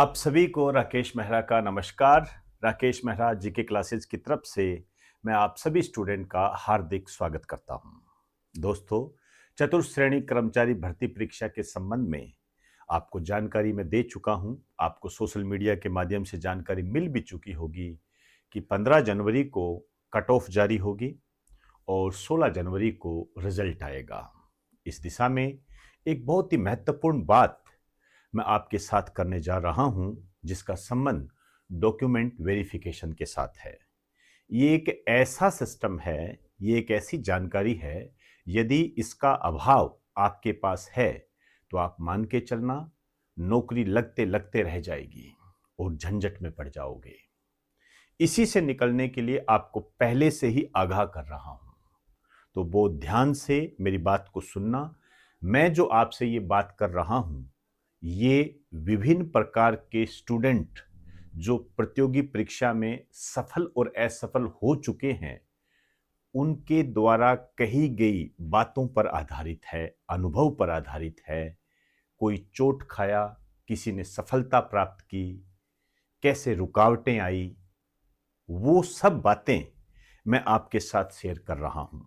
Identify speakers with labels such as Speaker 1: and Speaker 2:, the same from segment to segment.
Speaker 1: आप सभी को राकेश मेहरा का नमस्कार। राकेश मेहरा जीके क्लासेस की तरफ से मैं आप सभी स्टूडेंट का हार्दिक स्वागत करता हूं। दोस्तों, चतुर्थ श्रेणी कर्मचारी भर्ती परीक्षा के संबंध में आपको जानकारी मैं दे चुका हूं। आपको सोशल मीडिया के माध्यम से जानकारी मिल भी चुकी होगी कि 15 जनवरी को कट ऑफ जारी होगी और 16 जनवरी को रिजल्ट आएगा। इस दिशा में एक बहुत ही महत्वपूर्ण बात मैं आपके साथ करने जा रहा हूं, जिसका संबंध डॉक्यूमेंट वेरिफिकेशन के साथ है। ये एक ऐसा सिस्टम है, ये एक ऐसी जानकारी है, यदि इसका अभाव आपके पास है तो आप मान के चलना नौकरी लगते लगते रह जाएगी और झंझट में पड़ जाओगे। इसी से निकलने के लिए आपको पहले से ही आगाह कर रहा हूं, तो बहुत ध्यान से मेरी बात को सुनना। मैं जो आपसे ये बात कर रहा हूं, ये विभिन्न प्रकार के स्टूडेंट जो प्रतियोगी परीक्षा में सफल और असफल हो चुके हैं, उनके द्वारा कही गई बातों पर आधारित है, अनुभव पर आधारित है। कोई चोट खाया, किसी ने सफलता प्राप्त की, कैसे रुकावटें आई, वो सब बातें मैं आपके साथ शेयर कर रहा हूं।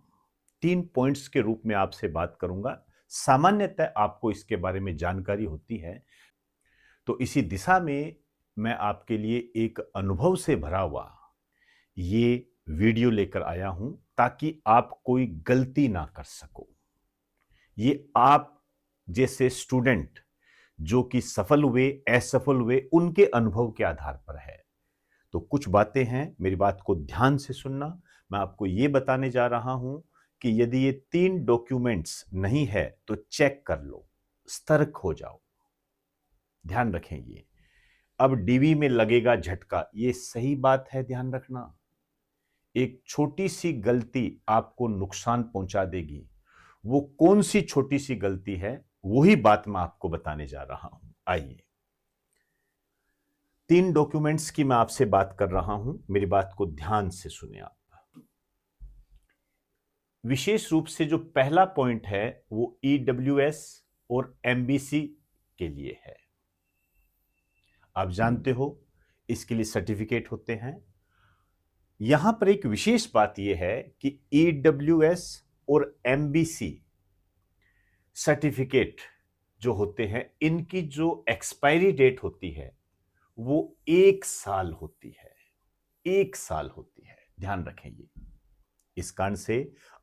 Speaker 1: 3 पॉइंट्स के रूप में आपसे बात करूंगा। सामान्यतः आपको इसके बारे में जानकारी होती है, तो इसी दिशा में मैं आपके लिए एक अनुभव से भरा हुआ ये वीडियो लेकर आया हूं, ताकि आप कोई गलती ना कर सको। ये आप जैसे स्टूडेंट जो कि सफल हुए, असफल हुए, उनके अनुभव के आधार पर है। तो कुछ बातें हैं, मेरी बात को ध्यान से सुनना। मैं आपको ये बताने जा रहा हूं कि यदि ये 3 डॉक्यूमेंट्स नहीं है तो चेक कर लो, सतर्क हो जाओ। ध्यान रखें ये। अब डीवी में लगेगा झटका, ये सही बात है, ध्यान रखना। एक छोटी सी गलती आपको नुकसान पहुंचा देगी। वो कौन सी छोटी सी गलती है, वही बात मैं आपको बताने जा रहा हूं। आइए, 3 डॉक्यूमेंट्स की मैं आपसे बात कर रहा हूं, मेरी बात को ध्यान से सुने आप। विशेष रूप से जो पहला पॉइंट है वो ईडब्ल्यूएस और एमबीसी के लिए है। आप जानते हो इसके लिए सर्टिफिकेट होते हैं। यहां पर एक विशेष बात यह है कि ईडब्ल्यूएस और एमबीसी सर्टिफिकेट जो होते हैं, इनकी जो एक्सपायरी डेट होती है वो 1 साल होती है। 1 साल होती है, ध्यान रखें ये। इस कारण से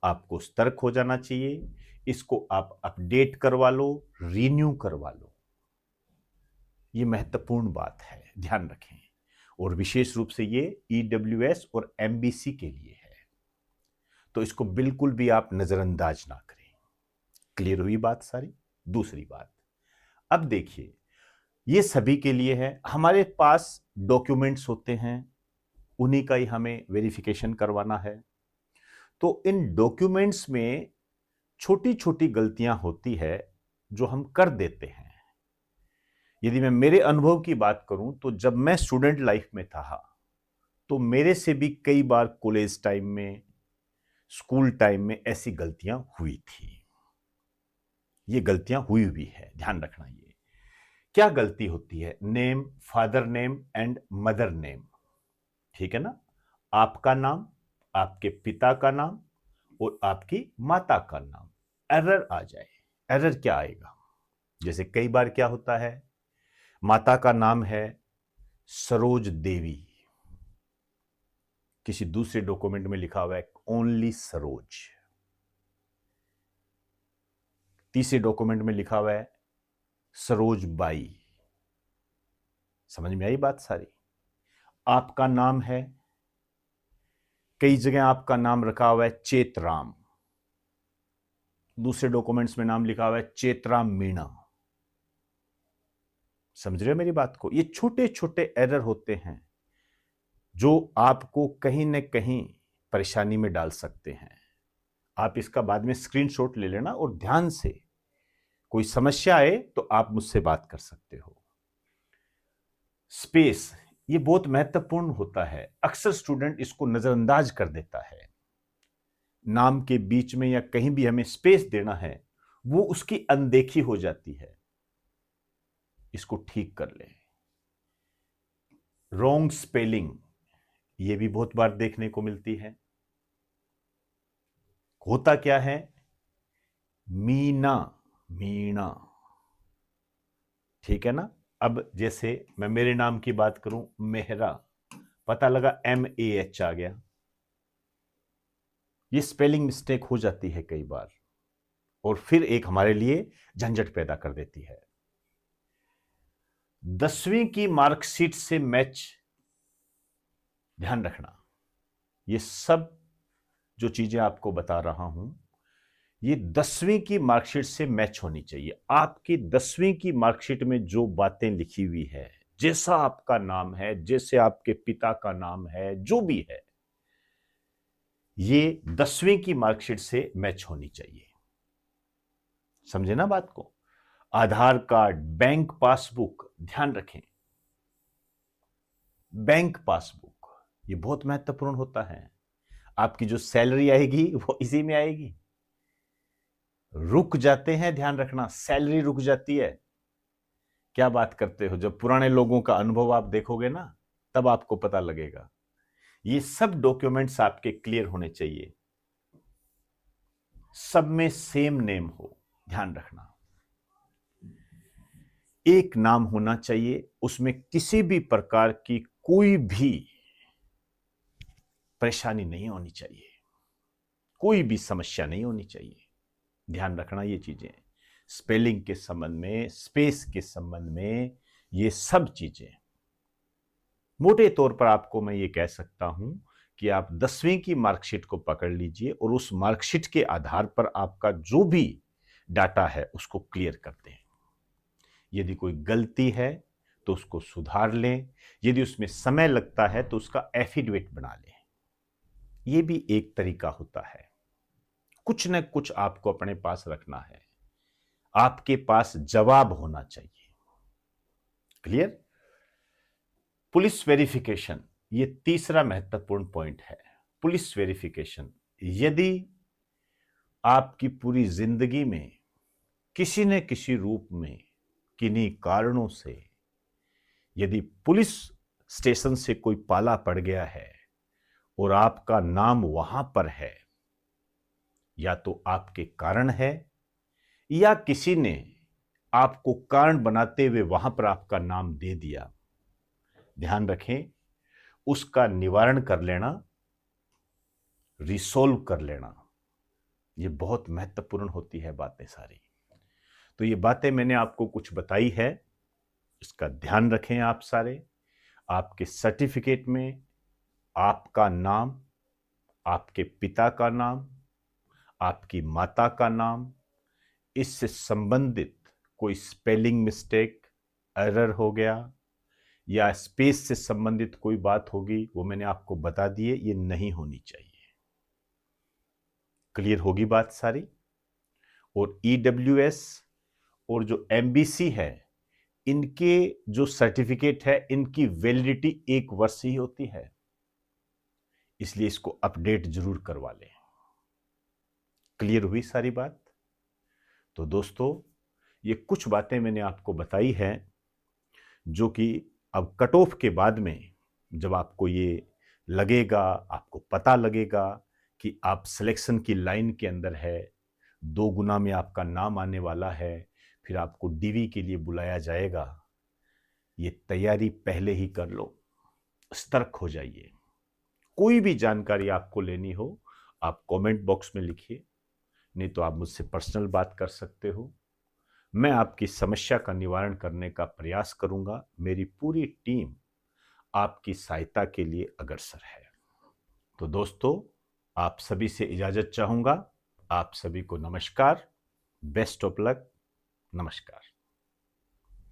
Speaker 1: आपको सतर्क हो जाना चाहिए। इसको आप अपडेट करवा लो, रीन्यू करवा लो। ये महत्वपूर्ण बात है, ध्यान रखें। और विशेष रूप से ये ईडब्ल्यूएस और एमबीसी के लिए है, तो इसको बिल्कुल भी आप नजरअंदाज ना करें। क्लियर हुई बात सारी? दूसरी बात, अब देखिए, ये सभी के लिए है। हमारे पास डॉक्यूमेंट्स होते हैं, उन्हीं का ही हमें वेरिफिकेशन करवाना है। तो इन डॉक्यूमेंट्स में छोटी छोटी गलतियां होती है जो हम कर देते हैं। यदि मैं मेरे अनुभव की बात करूं, तो जब मैं स्टूडेंट लाइफ में था, तो मेरे से भी कई बार कॉलेज टाइम में, स्कूल टाइम में ऐसी गलतियां हुई थी। ये गलतियां हुई भी है, ध्यान रखना। ये क्या गलती होती है? Name, father name and mother name, ठीक है ना? आपका नाम, आपके पिता का नाम और आपकी माता का नाम एरर आ जाए। एरर क्या आएगा? जैसे कई बार क्या होता है, माता का नाम है सरोज देवी, किसी दूसरे डॉक्यूमेंट में लिखा हुआ है ओनली सरोज, तीसरे डॉक्यूमेंट में लिखा हुआ है सरोज बाई। समझ में आई बात सारी? आपका नाम है, कई जगह आपका नाम रखा हुआ है चेतराम, दूसरे डॉक्यूमेंट्स में नाम लिखा हुआ है चेतराम मीणा। समझ रहे हो मेरी बात को? ये छोटे छोटे एरर होते हैं जो आपको कहीं न कहीं परेशानी में डाल सकते हैं। आप इसका बाद में स्क्रीनशॉट ले लेना और ध्यान से, कोई समस्या आए तो आप मुझसे बात कर सकते हो। स्पेस, ये बहुत महत्वपूर्ण होता है। अक्सर स्टूडेंट इसको नजरअंदाज कर देता है। नाम के बीच में या कहीं भी हमें स्पेस देना है, वो उसकी अनदेखी हो जाती है। इसको ठीक कर ले। रॉन्ग स्पेलिंग ये भी बहुत बार देखने को मिलती है। होता क्या है, मीना, मीणा, ठीक है ना। अब जैसे मैं मेरे नाम की बात करूं, मेहरा, पता लगा MAH आ गया। ये स्पेलिंग मिस्टेक हो जाती है कई बार और फिर एक हमारे लिए झंझट पैदा कर देती है। 10वीं की मार्कशीट से मैच, ध्यान रखना, ये सब जो चीजें आपको बता रहा हूं ये 10वीं की मार्कशीट से मैच होनी चाहिए। आपकी 10वीं की मार्कशीट में जो बातें लिखी हुई है, जैसा आपका नाम है, जैसे आपके पिता का नाम है, जो भी है, ये 10वीं की मार्कशीट से मैच होनी चाहिए। समझे ना बात को। आधार कार्ड, बैंक पासबुक, ध्यान रखें, बैंक पासबुक ये बहुत महत्वपूर्ण होता है। आपकी जो सैलरी आएगी वो इसी में आएगी। रुक जाते हैं, ध्यान रखना, सैलरी रुक जाती है। क्या बात करते हो, जब पुराने लोगों का अनुभव आप देखोगे ना तब आपको पता लगेगा। ये सब डॉक्यूमेंट्स आपके क्लियर होने चाहिए, सब में सेम नेम हो, ध्यान रखना। एक नाम होना चाहिए, उसमें किसी भी प्रकार की कोई भी परेशानी नहीं होनी चाहिए, कोई भी समस्या नहीं होनी चाहिए। ध्यान रखना ये चीजें, स्पेलिंग के संबंध में, स्पेस के संबंध में, ये सब चीजें मोटे तौर पर आपको मैं ये कह सकता हूं कि आप 10वीं की मार्कशीट को पकड़ लीजिए और उस मार्कशीट के आधार पर आपका जो भी डाटा है उसको क्लियर कर दें। यदि कोई गलती है तो उसको सुधार लें, यदि उसमें समय लगता है तो उसका एफिडेविट बना लें। यह भी एक तरीका होता है। कुछ न कुछ आपको अपने पास रखना है, आपके पास जवाब होना चाहिए। क्लियर। पुलिस वेरिफिकेशन ये तीसरा महत्वपूर्ण पॉइंट है। पुलिस वेरिफिकेशन, यदि आपकी पूरी जिंदगी में किसी न किसी रूप में किन्हीं कारणों से यदि पुलिस स्टेशन से कोई पाला पड़ गया है और आपका नाम वहां पर है, या तो आपके कारण है या किसी ने आपको कारण बनाते हुए वहां पर आपका नाम दे दिया, ध्यान रखें, उसका निवारण कर लेना, रिसोल्व कर लेना, ये बहुत महत्वपूर्ण होती है बातें सारी। तो ये बातें मैंने आपको कुछ बताई है, इसका ध्यान रखें आप सारे। आपके सर्टिफिकेट में आपका नाम, आपके पिता का नाम, आपकी माता का नाम, इससे संबंधित कोई स्पेलिंग मिस्टेक, एरर हो गया या स्पेस से संबंधित कोई बात होगी, वो मैंने आपको बता दिए, ये नहीं होनी चाहिए। क्लियर होगी बात सारी। और EWS और जो MBC है, इनके जो सर्टिफिकेट है इनकी वैलिडिटी 1 वर्ष ही होती है, इसलिए इसको अपडेट जरूर करवा लें। क्लियर हुई सारी बात। तो दोस्तों, ये कुछ बातें मैंने आपको बताई है जो कि अब कट ऑफ के बाद में जब आपको ये लगेगा, आपको पता लगेगा कि आप सिलेक्शन की लाइन के अंदर है, 2 गुना में आपका नाम आने वाला है, फिर आपको DV के लिए बुलाया जाएगा, ये तैयारी पहले ही कर लो, सतर्क हो जाइए। कोई भी जानकारी आपको लेनी हो आप कमेंट बॉक्स में लिखिए, नहीं तो आप मुझसे पर्सनल बात कर सकते हो। मैं आपकी समस्या का निवारण करने का प्रयास करूंगा। मेरी पूरी टीम आपकी सहायता के लिए अग्रसर है। तो दोस्तों, आप सभी से इजाजत चाहूंगा। आप सभी को नमस्कार, बेस्ट ऑफ लक, नमस्कार।